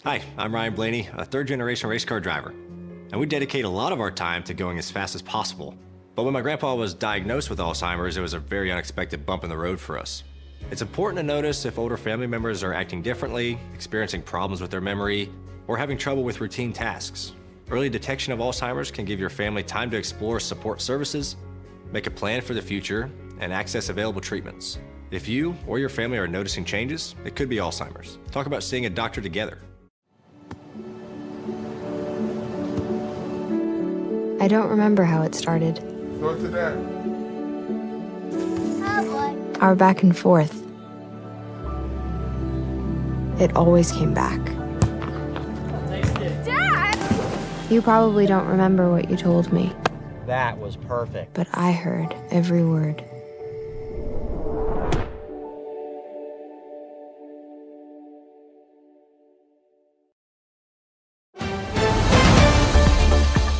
Hi, I'm Ryan Blaney, a third-generation race car driver, and we dedicate a lot of our time to going as fast as possible. But when my grandpa was diagnosed with Alzheimer's, it was a very unexpected bump in the road for us. It's important to notice if older family members are acting differently, experiencing problems with their memory, or having trouble with routine tasks. Early detection of Alzheimer's can give your family time to explore support services, make a plan for the future, and access available treatments. If you or your family are noticing changes, it could be Alzheimer's. Talk about seeing a doctor together. I don't remember how it started. Go to that. Our back and forth. It always came back. Dad! You probably don't remember what you told me, That was perfect. but I heard every word.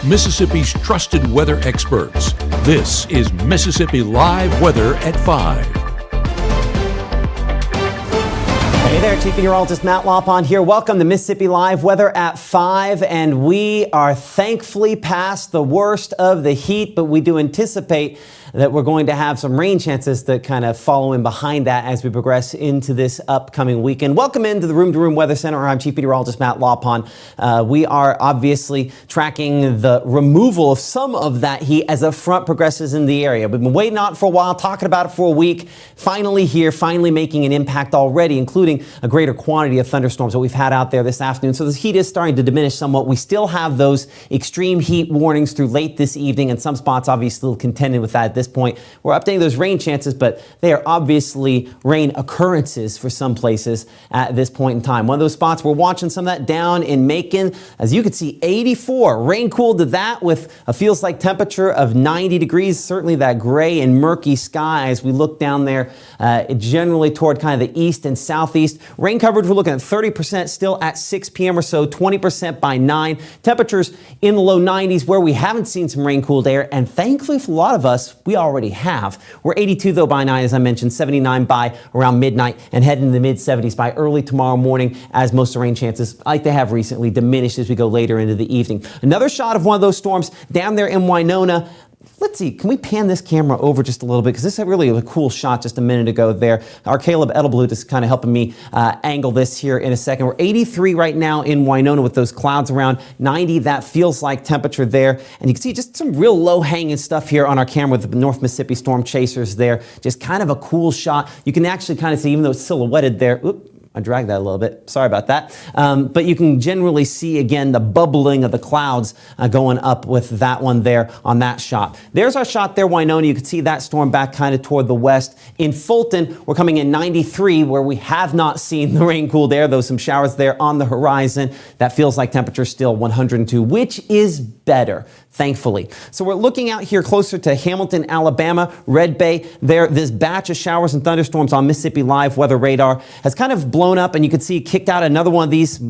Mississippi's trusted weather experts. This is Mississippi Live Weather at 5. Hey there, Chief Meteorologist Matt Lopon here. Welcome to Mississippi Live Weather at 5. And we are thankfully past the worst of the heat, but we do anticipate that we're going to have some rain chances that kind of follow in behind that as we progress into this upcoming weekend. Welcome into the Room to Room Weather Center. I'm Chief Meteorologist Matt Lopon. We are obviously tracking the removal of some of that heat as a front progresses in the area. We've been waiting on it for a while, talking about it for a week. Finally here, finally making an impact already, including a greater quantity of thunderstorms that we've had out there this afternoon. So the heat is starting to diminish somewhat. We still have those extreme heat warnings through late this evening, and some spots obviously still contending with that at this point. We're updating those rain chances, but they are obviously rain occurrences for some places at this point in time. One of those spots, we're watching some of that down in Macon. As you can see, 84. Rain cooled to that with a feels like temperature of 90 degrees. Certainly that gray and murky sky as we look down there generally toward kind of the east and southeast. Rain coverage, we're looking at 30% still at 6 p.m. or so, 20% by 9. Temperatures in the low 90s where we haven't seen some rain cooled air, and thankfully for a lot of us, we already have. We're 82 though by 9, as I mentioned, 79 by around midnight, and heading to the mid 70s by early tomorrow morning as most of the rain chances, like they have recently, diminish as we go later into the evening. Another shot of one of those storms down there in Winona. Let's see, can we pan this camera over just a little bit? Because this is really a cool shot just a minute ago there. Our Caleb Edelblut is kind of helping me angle this here in a second. We're 83 right now in Winona with those clouds around 90. That feels like temperature there. And you can see just some real low-hanging stuff here on our camera with the North Mississippi storm chasers there. Just kind of a cool shot. You can actually kind of see, even though it's silhouetted there, I dragged that a little bit. Sorry about that. But you can generally see, again, the bubbling of the clouds going up with that one there on that shot. There's our shot there, Winona. You can see that storm back kind of toward the west. In Fulton, we're coming in 93, where we have not seen the rain cooled air, though some showers there on the horizon. That feels like temperature still 102, which is better, thankfully. So we're looking out here closer to Hamilton, Alabama, Red Bay. There, this batch of showers and thunderstorms on Mississippi Live Weather Radar has kind of blown up, and you can see kicked out another one of these.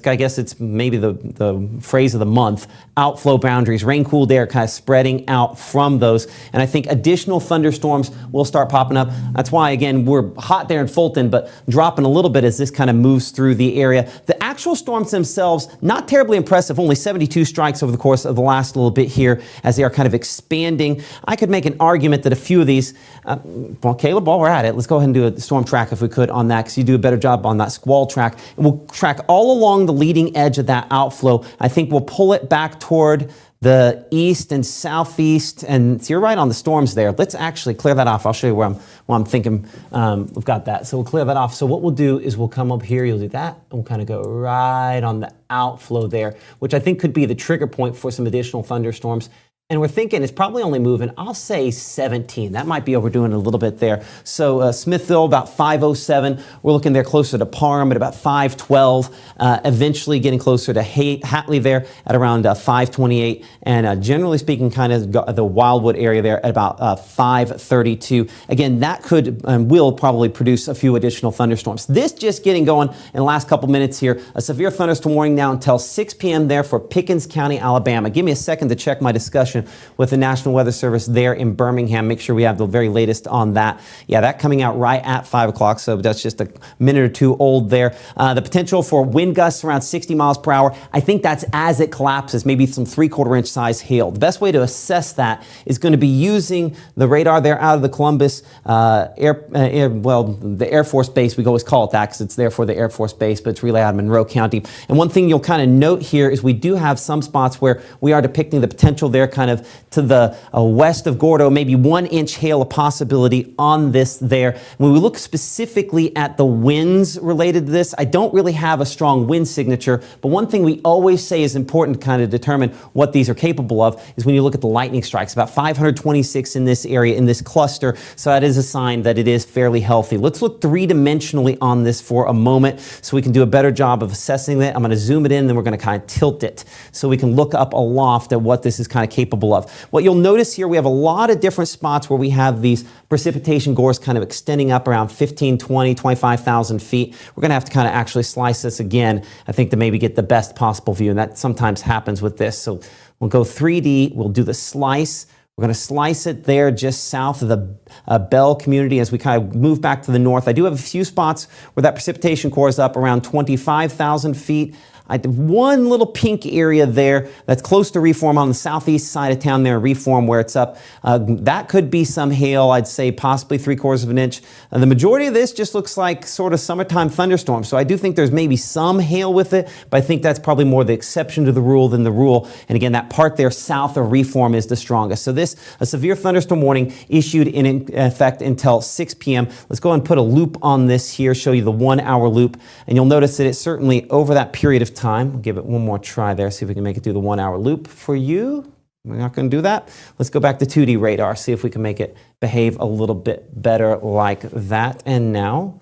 I guess it's maybe the phrase of the month, outflow boundaries, rain cooled air kind of spreading out from those. And I think additional thunderstorms will start popping up. That's why, again, we're hot there in Fulton, but dropping a little bit as this kind of moves through the area. The actual storms themselves, not terribly impressive, only 72 strikes over the course of the last little bit here as they are kind of expanding. I could make an argument that a few of these, well, Caleb, while we're at it, let's go ahead and do a storm track if we could on that, because you do a better job on that squall track. And we'll track all along the leading edge of that outflow. I think we'll pull it back toward the east and southeast, and so you're right on the storms there. Let's actually clear that off. I'll show you where I'm thinking we've got that. So we'll clear that off. So what we'll do is we'll come up here, you'll do that, and we'll kind of go right on the outflow there, which I think could be the trigger point for some additional thunderstorms. And we're thinking it's probably only moving, I'll say 17. That might be overdoing it a little bit there. So Smithville, about 507. We're looking there closer to Parham at about 512. Eventually getting closer to Hatley there at around 528. And generally speaking, kind of the Wildwood area there at about 532. Again, that could and will probably produce a few additional thunderstorms. This just getting going in the last couple minutes here. A severe thunderstorm warning now until 6 p.m. there for Pickens County, Alabama. Give me a second to check my discussion connection with the National Weather Service there in Birmingham. Make sure we have the very latest on that. Yeah, that coming out right at 5 o'clock, so that's just a minute or two old there. The potential for wind gusts around 60 miles per hour. I think that's as it collapses, maybe some 3/4 inch size hail. The best way to assess that is going to be using the radar there out of the Columbus the Air Force Base. We always call it that because it's there for the Air Force Base, but it's really out of Monroe County. And one thing you'll kind of note here is we do have some spots where we are depicting the potential there kind of to the west of Gordo, maybe 1 inch hail a possibility on this there. When we look specifically at the winds related to this, I don't really have a strong wind signature, but one thing we always say is important to kind of determine what these are capable of is when you look at the lightning strikes, about 526 in this area, in this cluster, so that is a sign that it is fairly healthy. Let's look three-dimensionally on this for a moment so we can do a better job of assessing it. I'm going to zoom it in, then we're going to kind of tilt it so we can look up aloft at what this is kind of capable of. What you'll notice here, we have a lot of different spots where we have these precipitation gores kind of extending up around 15, 20, 25,000 feet. We're going to have to kind of actually slice this again, I think, to maybe get the best possible view, and that sometimes happens with this. So we'll go 3D, we'll do the slice. We're going to slice it there just south of the Bell community as we kind of move back to the north. I do have a few spots where that precipitation core is up around 25,000 feet. I have one little pink area there that's close to Reform on the southeast side of town there, Reform, where it's up. That could be some hail, I'd say possibly 3/4 of an inch. The majority of this just looks like sort of summertime thunderstorms. So I do think there's maybe some hail with it, but I think that's probably more the exception to the rule than the rule. And again, that part there south of Reform is the strongest. So this, a severe thunderstorm warning issued in effect until 6 p.m. Let's go and put a loop on this here, show you the 1 hour loop. And you'll notice that it's certainly over that period of time. We'll give it one more try there, see if we can make it through the 1 hour loop for you. We're not going to do that. Let's go back to 2D radar, see if we can make it behave a little bit better like that. And now,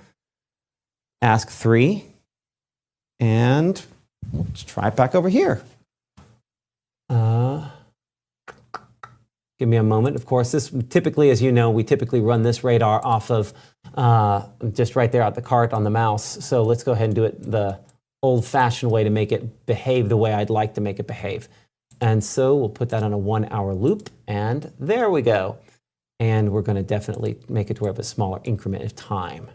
ask 3. And let's try it back over here. Give me a moment. Of course, this typically, as you know, we typically run this radar off of just right there at the cart on the mouse. So let's go ahead and do it the old-fashioned way to make it behave the way I'd like to make it behave. And so we'll put that on a 1 hour loop, and there we go. And we're going to definitely make it to where we have a smaller increment of time.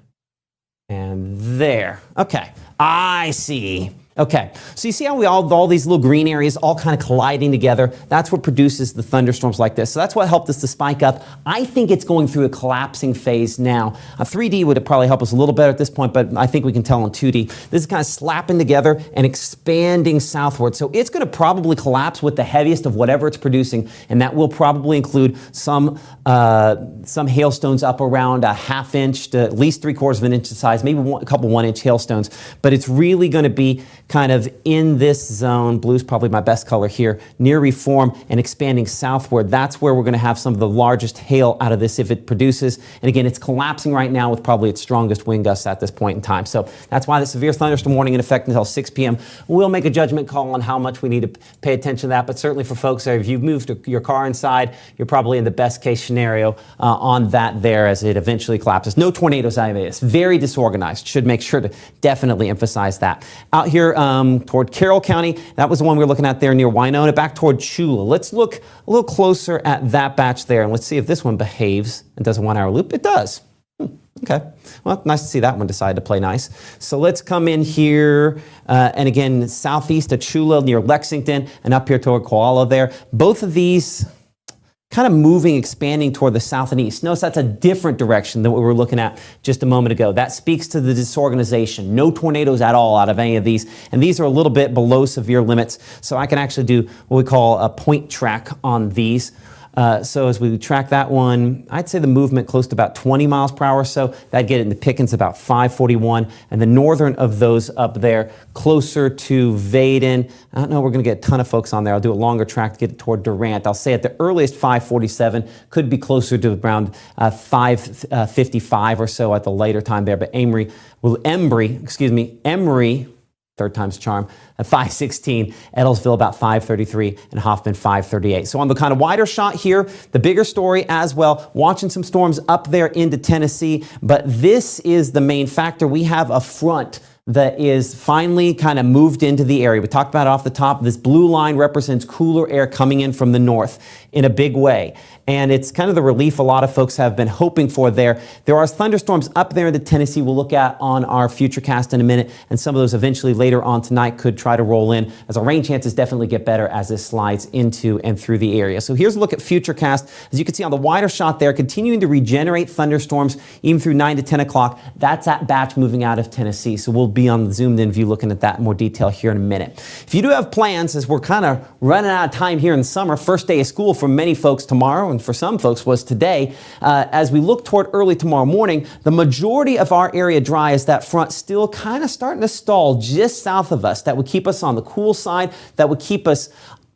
And there. Okay, I see. Okay, so you see how we all these little green areas all kind of colliding together? That's what produces the thunderstorms like this. So that's what helped us to spike up. I think it's going through a collapsing phase now. 3D would probably help us a little better at this point, but I think we can tell on 2D. This is kind of slapping together and expanding southward. So it's going to probably collapse with the heaviest of whatever it's producing, and that will probably include some hailstones up around a ½ inch to at least 3/4 of an inch in size, maybe a couple 1 inch hailstones. But it's really going to be kind of in this zone. Blue's probably my best color here, near Reform and expanding southward. That's where we're going to have some of the largest hail out of this if it produces. And again, it's collapsing right now with probably its strongest wind gusts at this point in time. So that's why the severe thunderstorm warning in effect until 6 p.m. We'll make a judgment call on how much we need to pay attention to that. But certainly for folks, if you've moved your car inside, you're probably in the best case scenario on that there as it eventually collapses. No tornadoes out of this. Very disorganized. Should make sure to definitely emphasize that. Out here toward Carroll County, that was the one we were looking at there near Winona, back toward Chula. Let's look a little closer at that batch there, and let's see if this one behaves and does a 1 hour loop. It does. Okay, well, nice to see that one decide to play nice. So let's come in here, and again, southeast of Chula near Lexington, and up here toward Koala there. Both of these kind of moving, expanding toward the south and east. Notice that's a different direction than what we were looking at just a moment ago. That speaks to the disorganization. No tornadoes at all out of any of these. And these are a little bit below severe limits. So I can actually do what we call a point track on these. So as we track that one, I'd say the movement close to about 20 miles per hour or so. That'd get it into Pickens about 541. And the northern of those up there, closer to Vaden. I don't know, we're going to get a ton of folks on there. I'll do a longer track to get it toward Durant. I'll say at the earliest 547, could be closer to around 555 or so at the later time there. But Emory, third time's charm, at 516, Edelsville about 533, and Hoffman 538. So on the kind of wider shot here, the bigger story as well, watching some storms up there into Tennessee, but this is the main factor. We have a front that is finally kind of moved into the area. We talked about it off the top. This blue line represents cooler air coming in from the north. in a big way. And it's kind of the relief a lot of folks have been hoping for there. There are thunderstorms up there into Tennessee we'll look at on our Futurecast in a minute, and some of those eventually later on tonight could try to roll in as our rain chances definitely get better as this slides into and through the area. So here's a look at Futurecast. As you can see on the wider shot there, continuing to regenerate thunderstorms even through 9 to 10 o'clock. That's that batch moving out of Tennessee. So we'll be on the zoomed in view looking at that in more detail here in a minute. If you do have plans, as we're kind of running out of time here in summer, first day of school for many folks tomorrow, and for some folks was today. As we look toward early tomorrow morning, the majority of our area dry as that front still kind of starting to stall just south of us. That would keep us on the cool side. That would keep us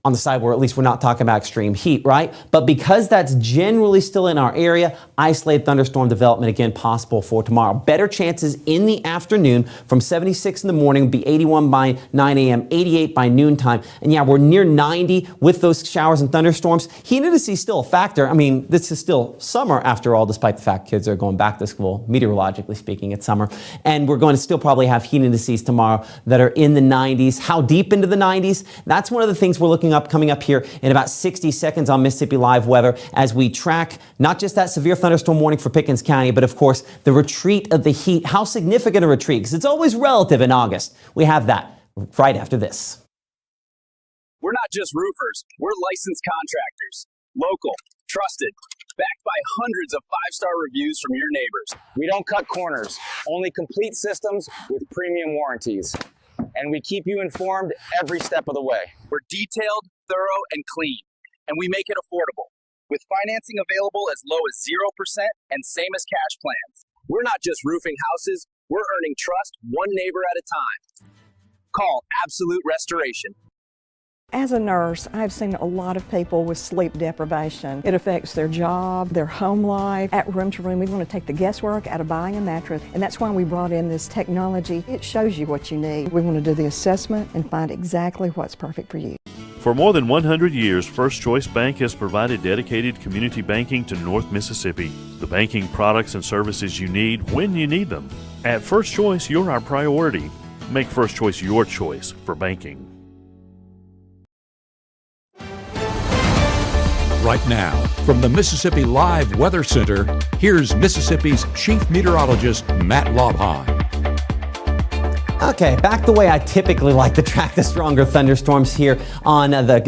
on the side where at least we're not talking about extreme heat, right? But because that's generally still in our area, isolated thunderstorm development again possible for tomorrow. Better chances in the afternoon from 76 in the morning, be 81 by 9 a.m., 88 by noontime. And yeah, we're near 90 with those showers and thunderstorms. Humidity is still a factor. I mean, this is still summer after all, despite the fact kids are going back to school, meteorologically speaking, it's summer. And we're going to still probably have heat indices tomorrow that are in the 90s. How deep into the 90s? That's one of the things we're looking up coming up here in about 60 seconds on Mississippi Live Weather as we track not just that severe thunderstorm warning for Pickens County, but of course the retreat of the heat. How significant a retreat? Because it's always relative in August. We have that right after this. We're not just roofers, we're licensed contractors. Local, trusted, backed by hundreds of 5-star reviews from your neighbors. We don't cut corners, only complete systems with premium warranties. And we keep you informed every step of the way. We're detailed, thorough, and clean, and we make it affordable, with financing available as low as 0% and same as cash plans. We're not just roofing houses, we're earning trust one neighbor at a time. Call Absolute Restoration. As a nurse, I've seen a lot of people with sleep deprivation. It affects their job, their home life. At Room to Room, we want to take the guesswork out of buying a mattress, and that's why we brought in this technology. It shows you what you need. We want to do the assessment and find exactly what's perfect for you. For more than 100 years, First Choice Bank has provided dedicated community banking to North Mississippi. The banking products and services you need when you need them. At First Choice, you're our priority. Make First Choice your choice for banking. Right now, from the Mississippi Live Weather Center, here's Mississippi's Chief Meteorologist, Matt Lobheim. Okay, back the way I typically like to track the stronger thunderstorms here on the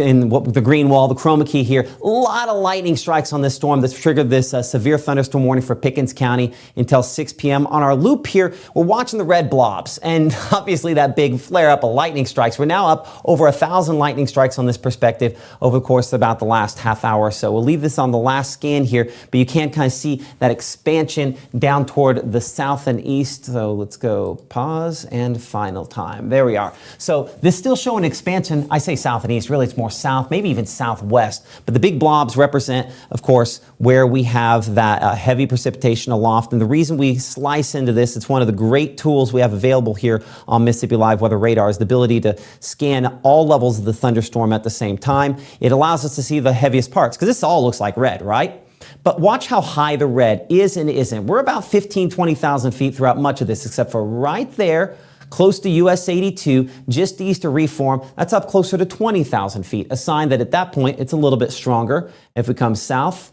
green wall, the chroma key here. A lot of lightning strikes on this storm that's triggered this severe thunderstorm warning for Pickens County until 6 p.m. On our loop here, we're watching the red blobs, and obviously that big flare-up of lightning strikes. We're now up over 1,000 lightning strikes on this perspective over the course of about the last half hour or so. We'll leave this on the last scan here, but you can kind of see that expansion down toward the south and east. So let's go pause and final time. There we are. So this still showing expansion. I say south and east, really it's more south, maybe even southwest. But the big blobs represent, of course, where we have that heavy precipitation aloft. And the reason we slice into this, it's one of the great tools we have available here on Mississippi Live Weather Radar, is the ability to scan all levels of the thunderstorm at the same time. It allows us to see the heaviest parts, because this all looks like red, right? But watch how high the red is and isn't. We're about 15,000, 20,000 feet throughout much of this, except for right there, close to US 82, just east of Reform. That's up closer to 20,000 feet, a sign that at that point it's a little bit stronger. If we come south,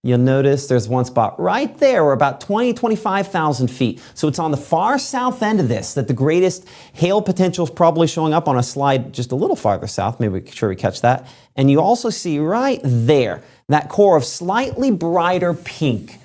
you'll notice there's one spot right there. We're about 20,000, 25,000 feet. So it's on the far south end of this that the greatest hail potential is probably showing up on a slide just a little farther south. Maybe make sure we catch that. And you also see right there that core of slightly brighter pink.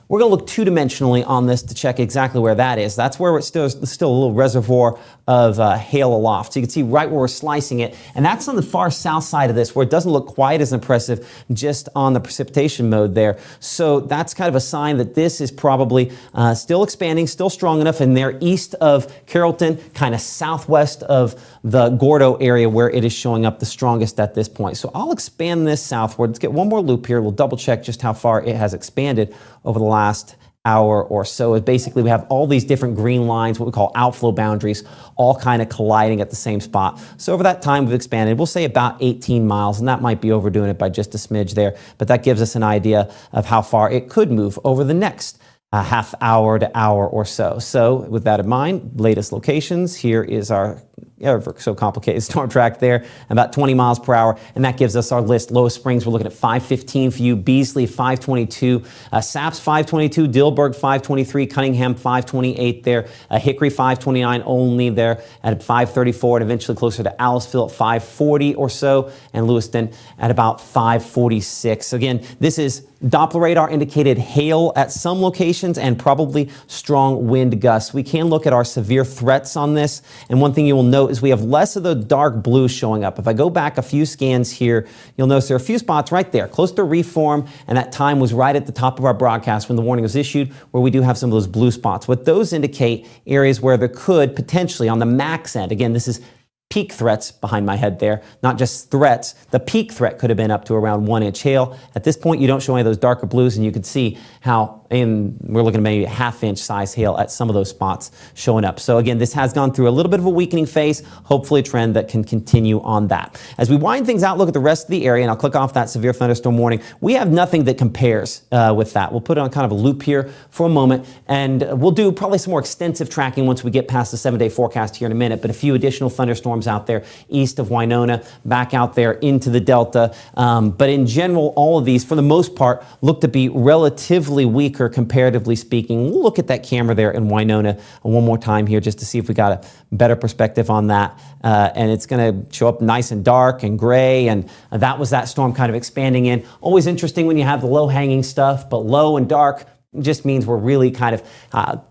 We're going to look two-dimensionally on this to check exactly where that is. That's where it's still a little reservoir of hail aloft. So you can see right where we're slicing it. And that's on the far south side of this, where it doesn't look quite as impressive just on the precipitation mode there. So that's kind of a sign that this is probably still expanding, still strong enough in there east of Carrollton, kind of southwest of the Gordo area where it is showing up the strongest at this point. So I'll expand this southward. Let's get one more loop here. We'll double check just how far it has expanded over the last hour or so. Basically, we have all these different green lines, what we call outflow boundaries, all kind of colliding at the same spot. So over that time, we've expanded, we'll say about 18 miles, and that might be overdoing it by just a smidge there, but that gives us an idea of how far it could move over the next half hour to hour or so. So with that in mind, latest locations, here is our ever so complicated storm track there, about 20 miles per hour, and that gives us our list. Lowest Springs, we're looking at 515 for you, Beasley 522, Saps 522, Dilberg 523, Cunningham 528 there, Hickory 529 only there at 534, and eventually closer to Aliceville at 540 or so, and Lewiston at about 546. Again, this is Doppler radar indicated hail at some locations and probably strong wind gusts. We can look at our severe threats on this, and one thing you will note is we have less of the dark blue showing up. If I go back a few scans here, you'll notice there are a few spots right there close to reform, and that time was right at the top of our broadcast when the warning was issued, where we do have some of those blue spots. What those indicate areas where there could potentially, on the max end, again, this is peak threats behind my head there, not just threats. The peak threat could have been up to around 1 inch hail. At this point, you don't show any of those darker blues, and you can see how we're looking at maybe a half-inch size hail at some of those spots showing up. So again, this has gone through a little bit of a weakening phase, hopefully a trend that can continue on that. As we wind things out, look at the rest of the area, and I'll click off that severe thunderstorm warning. We have nothing that compares with that. We'll put it on kind of a loop here for a moment, and we'll do probably some more extensive tracking once we get past the 7-day forecast here in a minute, but a few additional thunderstorms out there east of Winona, back out there into the Delta. But in general, all of these, for the most part, look to be relatively weaker comparatively speaking. We'll look at that camera there in Winona one more time here just to see if we got a better perspective on that. And it's going to show up nice and dark and gray, and that was that storm kind of expanding in. Always interesting when you have the low-hanging stuff, but low and dark just means we're really kind of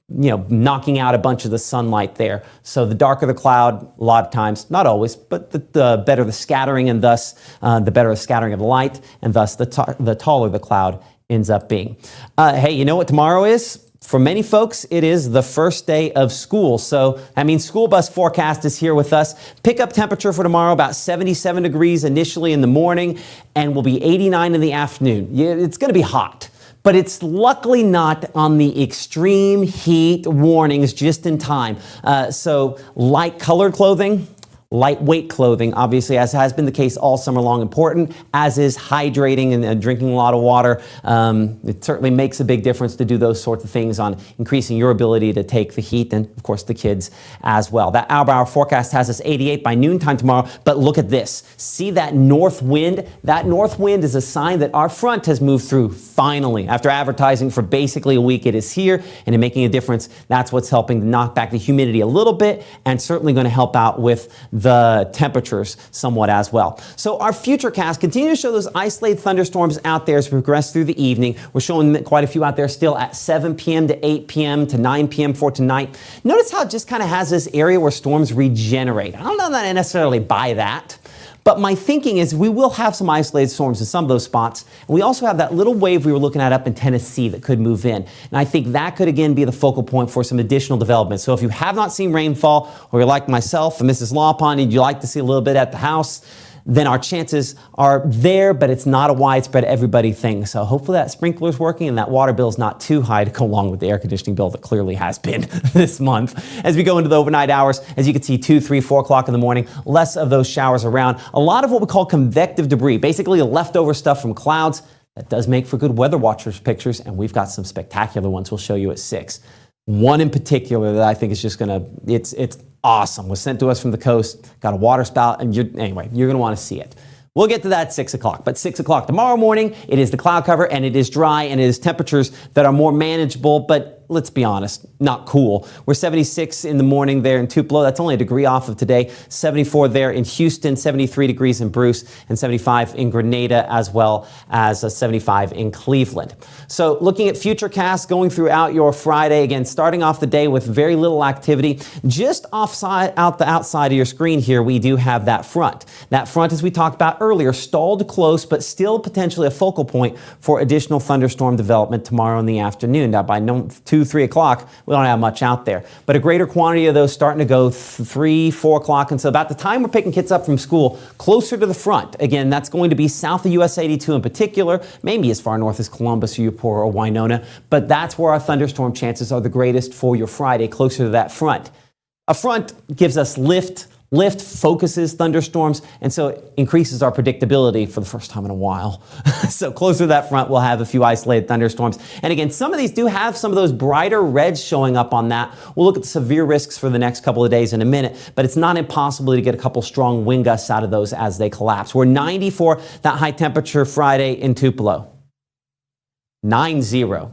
knocking out a bunch of the sunlight there. So the darker the cloud, a lot of times, not always, but the better the scattering, and thus the better the scattering of the light, and thus the taller the cloud ends up being. Hey, you know what tomorrow is? For many folks, it is the first day of school. So that means school bus forecast is here with us. Pickup temperature for tomorrow, about 77 degrees initially in the morning, and will be 89 in the afternoon. It's going to be hot. But it's luckily not on the extreme heat warnings just in time. So light colored clothing, lightweight clothing, obviously, as has been the case all summer long, important, as is hydrating and drinking a lot of water. It certainly makes a big difference to do those sorts of things on increasing your ability to take the heat, and of course the kids as well. That hour-by-hour forecast has us 88 by noontime tomorrow, but look at this. See that north wind? That north wind is a sign that our front has moved through finally. After advertising for basically a week, it is here and making a difference. That's what's helping to knock back the humidity a little bit, and certainly going to help out with the temperatures somewhat as well. So our futurecast continues to show those isolated thunderstorms out there as we progress through the evening. We're showing quite a few out there still at 7 p.m. to 8 p.m. to 9 p.m. for tonight. Notice how it just kind of has this area where storms regenerate. I don't know that I necessarily buy that. But my thinking is we will have some isolated storms in some of those spots. And we also have that little wave we were looking at up in Tennessee that could move in. And I think that could again be the focal point for some additional development. So if you have not seen rainfall, or you're like myself and Mrs. Lawpond and you like to see a little bit at the house, then our chances are there, but it's not a widespread everybody thing. So hopefully that sprinkler's working and that water bill is not too high to go along with the air conditioning bill that clearly has been this month. As we go into the overnight hours, as you can see, 2, 3, 4 o'clock in the morning, less of those showers around. A lot of what we call convective debris, basically the leftover stuff from clouds. That does make for good weather watchers pictures, and we've got some spectacular ones we'll show you at 6. One in particular that I think is just it's awesome. Was sent to us from the coast, got a water spout, and you're going to want to see it. We'll get to that at 6 o'clock, but 6 o'clock tomorrow morning, it is the cloud cover, and it is dry, and it is temperatures that are more manageable, but let's be honest, not cool. We're 76 in the morning there in Tupelo. That's only a degree off of today. 74 there in Houston, 73 degrees in Bruce, and 75 in Grenada, as well as 75 in Cleveland. So looking at futurecasts going throughout your Friday, again, starting off the day with very little activity. Just out the outside of your screen here, we do have that front. That front, as we talked about earlier, stalled close, but still potentially a focal point for additional thunderstorm development tomorrow in the afternoon. Now, by 2, 3 o'clock, we don't have much out there. But a greater quantity of those starting to go 3, 4 o'clock. And so about the time we're picking kids up from school, closer to the front. Again, that's going to be south of US 82 in particular, maybe as far north as Columbus or Eupor or Winona. But that's where our thunderstorm chances are the greatest for your Friday, closer to that front. A front gives us lift, lift focuses thunderstorms, and so it increases our predictability for the first time in a while. So closer to that front, we'll have a few isolated thunderstorms. And again, some of these do have some of those brighter reds showing up on that. We'll look at the severe risks for the next couple of days in a minute, but it's not impossible to get a couple strong wind gusts out of those as they collapse. We're 90 for that high temperature Friday in Tupelo. 9-0.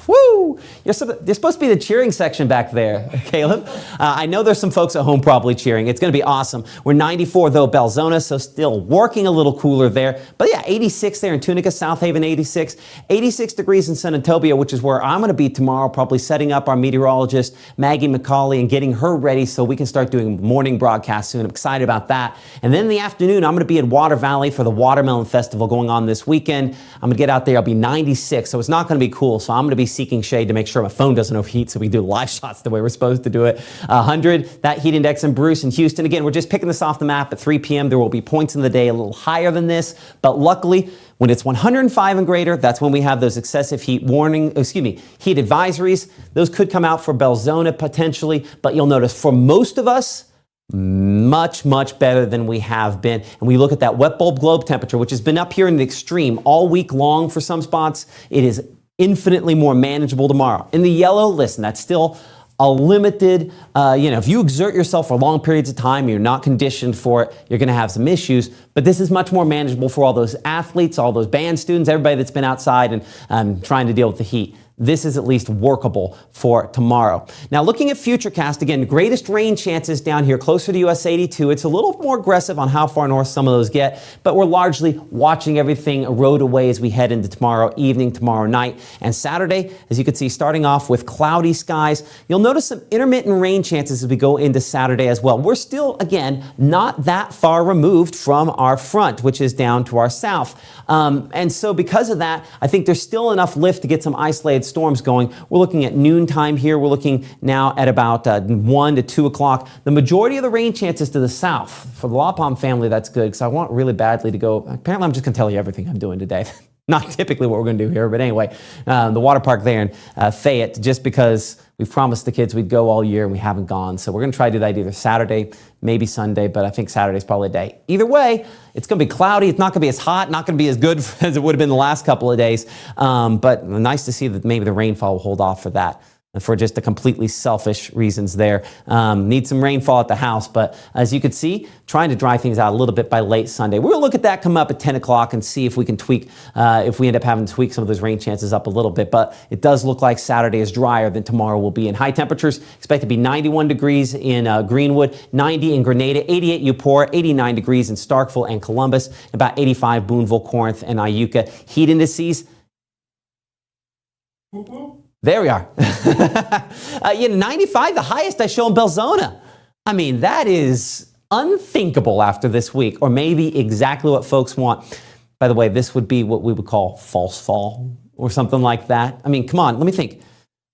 Woo! There's supposed to be the cheering section back there, Caleb. I know there's some folks at home probably cheering. It's going to be awesome. We're 94 though, Belzona, so still working a little cooler there. But yeah, 86 there in Tunica, South Haven 86. 86 degrees in San Antonio, which is where I'm going to be tomorrow, probably setting up our meteorologist, Maggie McCauley, and getting her ready so we can start doing morning broadcasts soon. I'm excited about that. And then in the afternoon, I'm going to be in Water Valley for the Watermelon Festival going on this weekend. I'm going to get out there. I'll be 96, so it's not going to be cool. So I'm going to be seeking shade to make sure my phone doesn't overheat so we do live shots the way we're supposed to do it. 100, that heat index in Bruce and Houston. Again, we're just picking this off the map at 3 p.m. There will be points in the day a little higher than this, but luckily when it's 105 and greater, that's when we have those excessive heat heat advisories. Those could come out for Belzona potentially, but you'll notice for most of us, much, much better than we have been. And we look at that wet bulb globe temperature, which has been up here in the extreme all week long for some spots. It is infinitely more manageable tomorrow. In the yellow, listen, that's still a limited, if you exert yourself for long periods of time, you're not conditioned for it, you're going to have some issues. But this is much more manageable for all those athletes, all those band students, everybody that's been outside and trying to deal with the heat. This is at least workable for tomorrow. Now, looking at Futurecast, again, greatest rain chances down here closer to US 82. It's a little more aggressive on how far north some of those get, but we're largely watching everything erode away as we head into tomorrow evening, tomorrow night, and Saturday, as you can see, starting off with cloudy skies. You'll notice some intermittent rain chances as we go into Saturday as well. We're still, again, not that far removed from our front, which is down to our south. And so because of that, I think there's still enough lift to get some isolated storms going. We're looking at noontime here. We're looking now at about 1 to 2 o'clock. The majority of the rain chances to the south. For the Waupun family, that's good because I want really badly to go. Apparently, I'm just going to tell you everything I'm doing today. Not typically what we're going to do here, but anyway, the water park there in Fayette, just because we've promised the kids we'd go all year and we haven't gone. So we're going to try to do that either Saturday, maybe Sunday, but I think Saturday's probably a day. Either way, it's going to be cloudy. It's not going to be as hot, not going to be as good as it would have been the last couple of days. But nice to see that maybe the rainfall will hold off for that. For just the completely selfish reasons there. Need some rainfall at the house, but as you can see, trying to dry things out a little bit by late Sunday. We'll look at that come up at 10 o'clock and see if we can tweak, if we end up having to tweak some of those rain chances up a little bit. But it does look like Saturday is drier than tomorrow will be. In high temperatures, expect to be 91 degrees in Greenwood, 90 in Grenada, 88 Eupora, 89 degrees in Starkville and Columbus, about 85 Boonville, Corinth, and Iuka. Heat indices. There we are. 95, the highest I show in Belzona. I mean, that is unthinkable after this week, or maybe exactly what folks want. By the way, this would be what we would call false fall or something like that. I mean, come on, let me think.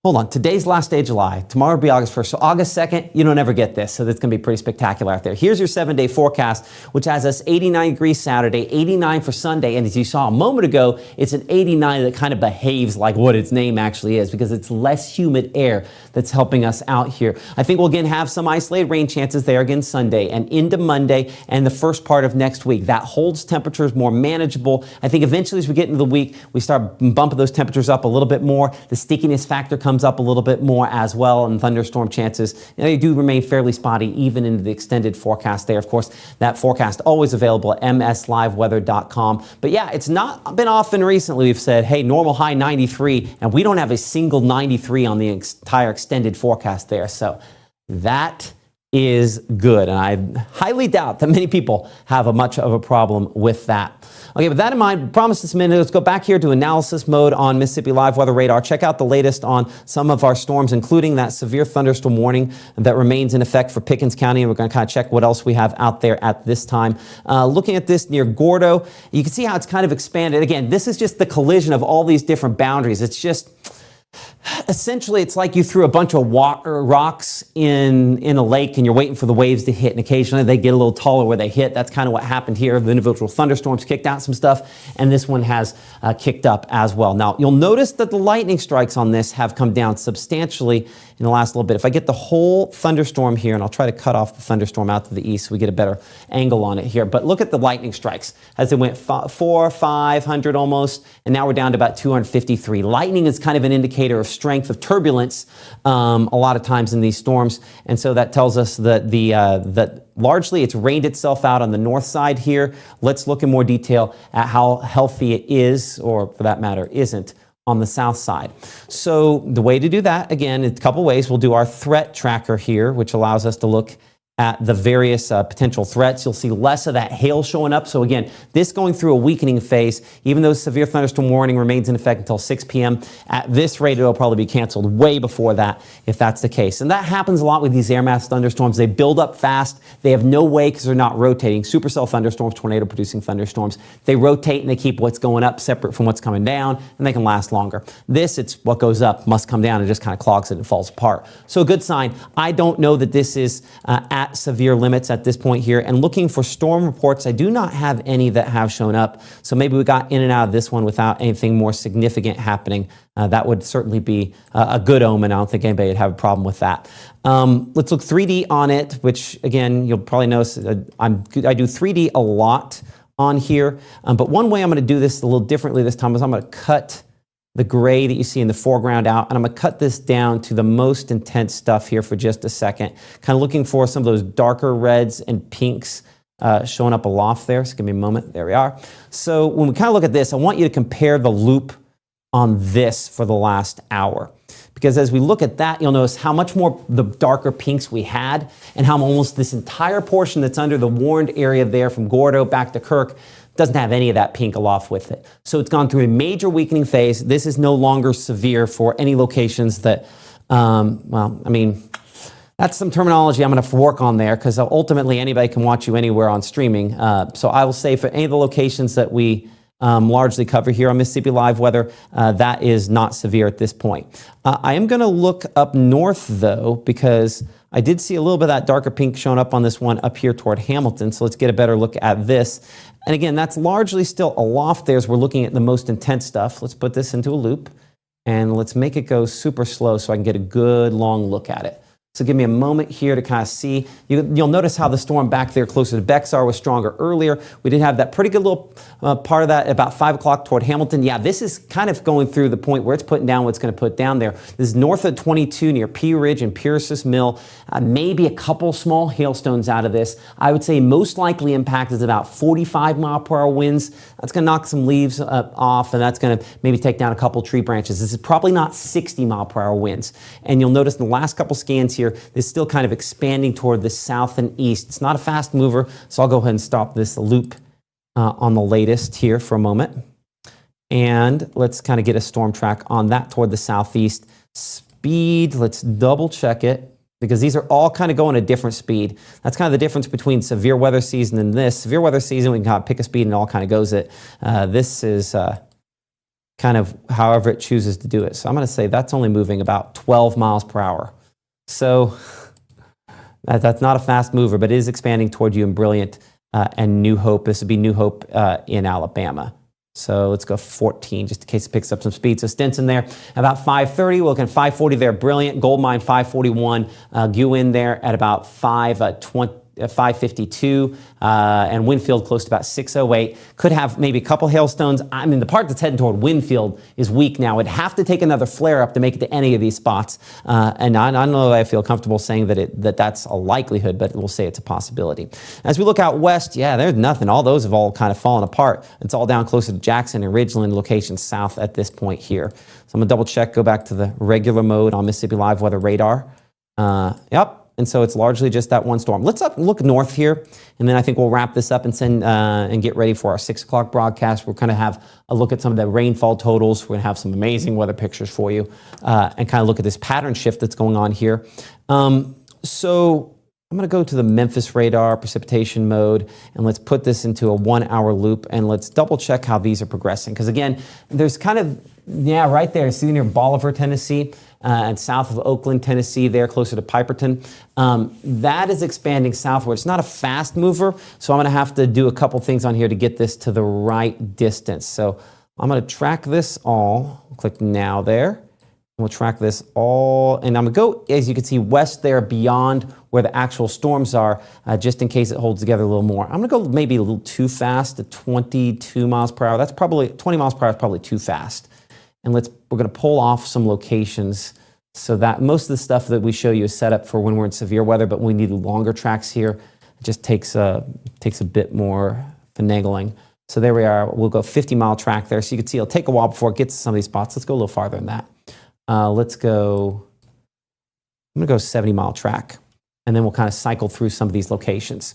Hold on, today's last day of July. Tomorrow will be August 1st. So August 2nd, you don't ever get this. So that's going to be pretty spectacular out there. Here's your 7-day forecast, which has us 89 degrees Saturday, 89 for Sunday. And as you saw a moment ago, it's an 89 that kind of behaves like what its name actually is because it's less humid air that's helping us out here. I think we'll again have some isolated rain chances there again Sunday and into Monday and the first part of next week. That holds temperatures more manageable. I think eventually as we get into the week, we start bumping those temperatures up a little bit more. The stickiness factor comes up a little bit more as well, and thunderstorm chances, they do remain fairly spotty even into the extended forecast there. Of course, that forecast always available at msliveweather.com. But yeah, it's not been often recently we've said, hey, normal high 93, and we don't have a single 93 on the entire extended forecast there. So that is good, and I highly doubt that many people have much of a problem with that. Okay, with that in mind, promise this minute, let's go back here to analysis mode on Mississippi Live Weather Radar. Check out the latest on some of our storms, including that severe thunderstorm warning that remains in effect for Pickens County, and we're going to kind of check what else we have out there at this time. Looking at this near Gordo, you can see how it's kind of expanded. Again, this is just the collision of all these different boundaries. It's just Essentially, it's like you threw a bunch of rocks in a lake and you're waiting for the waves to hit, and occasionally they get a little taller where they hit. That's kind of what happened here. The individual thunderstorms kicked out some stuff, and this one has kicked up as well. Now, you'll notice that the lightning strikes on this have come down substantially in the last little bit. If I get the whole thunderstorm here, and I'll try to cut off the thunderstorm out to the east so we get a better angle on it here, but look at the lightning strikes as it went 500 almost, and now we're down to about 253. Lightning is kind of an indicator of strength of turbulence a lot of times in these storms, and so that tells us that that largely it's rained itself out on the north side here. Let's look in more detail at how healthy it is, or for that matter isn't, on the south side. So the way to do that, again, in a couple ways. We'll do our threat tracker here, which allows us to look at the various potential threats. You'll see less of that hail showing up. So again, this going through a weakening phase, even though severe thunderstorm warning remains in effect until 6 p.m., at this rate, it'll probably be canceled way before that, if that's the case. And that happens a lot with these air mass thunderstorms. They build up fast. They have no way, because they're not rotating. Supercell thunderstorms, tornado-producing thunderstorms, they rotate and they keep what's going up separate from what's coming down, and they can last longer. This, it's what goes up must come down and just kind of clogs it and falls apart. So a good sign. I don't know that this is at severe limits at this point here, and looking for storm reports, I do not have any that have shown up, so maybe we got in and out of this one without anything more significant happening. That would certainly be a good omen. I don't think anybody would have a problem with that. Let's look 3D on it, which again, you'll probably notice I do 3D a lot on here, but one way I'm going to do this a little differently this time is I'm going to cut the gray that you see in the foreground out, and I'm going to cut this down to the most intense stuff here for just a second, kind of looking for some of those darker reds and pinks showing up aloft there. So give me a moment. There we are. So when we kind of look at this, I want you to compare the loop on this for the last hour, because as we look at that, you'll notice how much more the darker pinks we had, and how almost this entire portion that's under the warned area there from Gordo back to Kirk doesn't have any of that pink aloft with it. So it's gone through a major weakening phase. This is no longer severe for any locations that, well, I mean, that's some terminology I'm going to have to work on there, because ultimately anybody can watch you anywhere on streaming. So I will say for any of the locations that we largely cover here on Mississippi Live Weather, that is not severe at this point. I am going to look up north, though, because I did see a little bit of that darker pink showing up on this one up here toward Hamilton. So let's get a better look at this. And again, that's largely still aloft there as we're looking at the most intense stuff. Let's put this into a loop, and let's make it go super slow so I can get a good long look at it. So give me a moment here to kind of see. You'll notice how the storm back there closer to Bexar was stronger earlier. We did have that pretty good little part of that at about 5 o'clock toward Hamilton. Yeah, this is kind of going through the point where it's putting down what's going to put down there. This is north of 22 near Pea Ridge and Pierce's Mill. Maybe a couple small hailstones out of this. I would say most likely impact is about 45-mile-per-hour winds. That's going to knock some leaves off, and that's going to maybe take down a couple tree branches. This is probably not 60-mile-per-hour winds. And you'll notice in the last couple scans here, this is still kind of expanding toward the south and east. It's not a fast mover, so I'll go ahead and stop this loop on the latest here for a moment. And let's kind of get a storm track on that toward the southeast. Speed, let's double check it, because these are all kind of going at a different speed. That's kind of the difference between severe weather season and this. Severe weather season, we can kind of pick a speed and it all kind of goes it. This is kind of however it chooses to do it. So I'm going to say that's only moving about 12 miles per hour. So that's not a fast mover, but it is expanding toward you in Brilliant and New Hope. This would be New Hope in Alabama. So let's go 14, just in case it picks up some speed. So Stinson there, about 530. We're looking at 540 there, Brilliant. Gold Mine 541. Guin there at about 552. And Winfield close to about 608. Could have maybe a couple hailstones. I mean, the part that's heading toward Winfield is weak now. It'd have to take another flare up to make it to any of these spots. And I don't know that I feel comfortable saying that that's a likelihood, but we'll say it's a possibility. As we look out west, yeah, there's nothing. All those have all kind of fallen apart. It's all down closer to Jackson and Ridgeland locations south at this point here. So I'm gonna double check, go back to the regular mode on Mississippi Live Weather radar. Yep. And so it's largely just that one storm. Let's look north here, and then I think we'll wrap this up and send and get ready for our 6 o'clock broadcast. We'll kind of have a look at some of the rainfall totals. We're going to have some amazing weather pictures for you and kind of look at this pattern shift that's going on here. So I'm going to go to the Memphis radar precipitation mode, and let's put this into a 1 hour loop, and let's double check how these are progressing. Because again, there's kind of, right there, see near Bolivar, Tennessee, and south of Oakland, Tennessee, there closer to Piperton. That is expanding southward. It's not a fast mover, so I'm going to have to do a couple things on here to get this to the right distance. So I'm going to track this all. Click now there. We'll track this all, and I'm gonna go, as you can see, west there beyond where the actual storms are, just in case it holds together a little more. I'm gonna go maybe a little too fast at 22 miles per hour. That's probably, 20 miles per hour is probably too fast. And we're gonna pull off some locations so that most of the stuff that we show you is set up for when we're in severe weather, but when we need longer tracks here, it just takes a bit more finagling. So there we are, we'll go 50-mile track there. So you can see it'll take a while before it gets to some of these spots. Let's go a little farther than that. Let's go, I'm gonna go 70-mile track, and then we'll kind of cycle through some of these locations.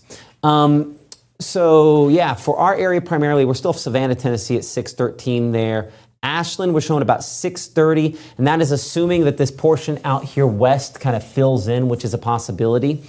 So yeah, for our area primarily, we're still Savannah, Tennessee at 613 there. Ashland, we're showing about 630, and that is assuming that this portion out here west kind of fills in, which is a possibility.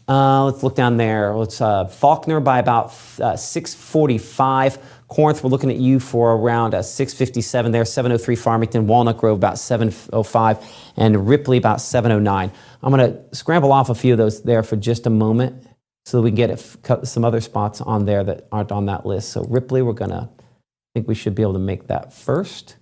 Let's look down there. Let's Faulkner by about 645. Corinth, we're looking at you for around 657 there, 703 Farmington, Walnut Grove about 705, and Ripley about 709. I'm going to scramble off a few of those there for just a moment so that we can get some other spots on there that aren't on that list. So Ripley, I think we should be able to make that first.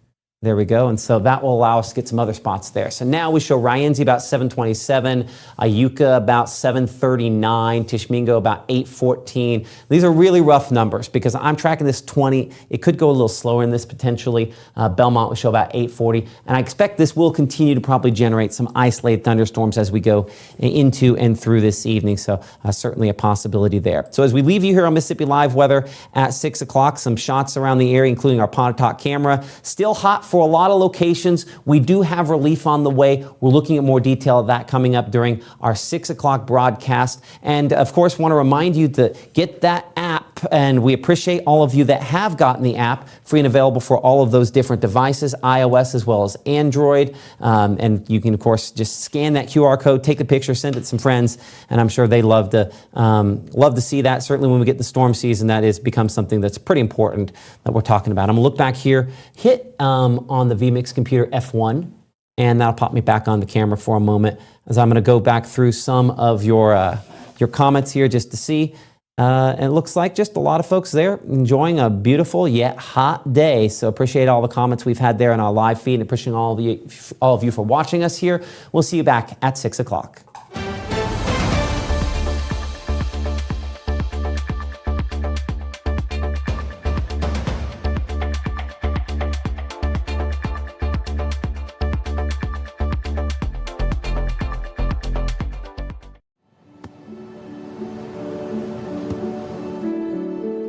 There we go, and so that will allow us to get some other spots there. So now we show Ryenzi about 727, Iuka about 739, Tishmingo about 814. These are really rough numbers because I'm tracking this 20. It could go a little slower in this potentially. Belmont will show about 840, and I expect this will continue to probably generate some isolated thunderstorms as we go into and through this evening, so certainly a possibility there. So as we leave you here on Mississippi Live Weather at 6 o'clock, some shots around the area, including our Pontotoc camera. Still hot for a lot of locations. We do have relief on the way. We're looking at more detail of that coming up during our 6 o'clock broadcast. And of course, want to remind you to get that app. And we appreciate all of you that have gotten the app, free and available for all of those different devices, iOS as well as Android. And you can, of course, just scan that QR code, take a picture, send it to some friends, and I'm sure they love to see that. Certainly when we get the storm season, that is becomes something that's pretty important that we're talking about. I'm gonna look back here, hit on the vMix computer F1, and that'll pop me back on the camera for a moment as I'm gonna go back through some of your comments here just to see. And it looks like just a lot of folks there enjoying a beautiful yet hot day. So appreciate all the comments we've had there on our live feed, and appreciate all of you for watching us here. We'll see you back at 6 o'clock.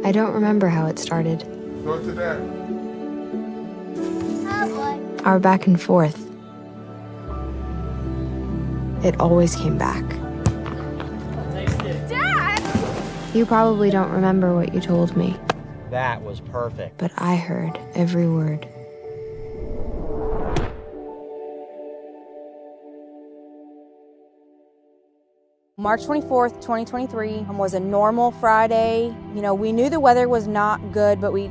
I don't remember how it started. Go to that. Our back and forth. It always came back. Dad! You probably don't remember what you told me, That was perfect. but I heard every word. March 24th, 2023 was a normal Friday. You know, we knew the weather was not good, but we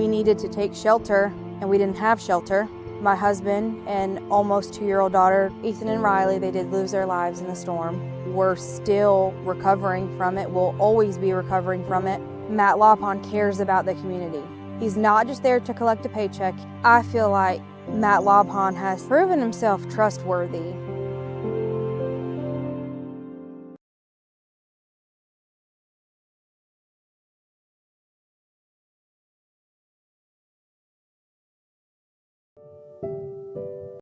needed to take shelter, and we didn't have shelter. My husband and almost 2-year-old daughter, Ethan and Riley, they did lose their lives in the storm. We're still recovering from it. We'll always be recovering from it. Matt Lawpon cares about the community. He's not just there to collect a paycheck. I feel like Matt Lawpon has proven himself trustworthy.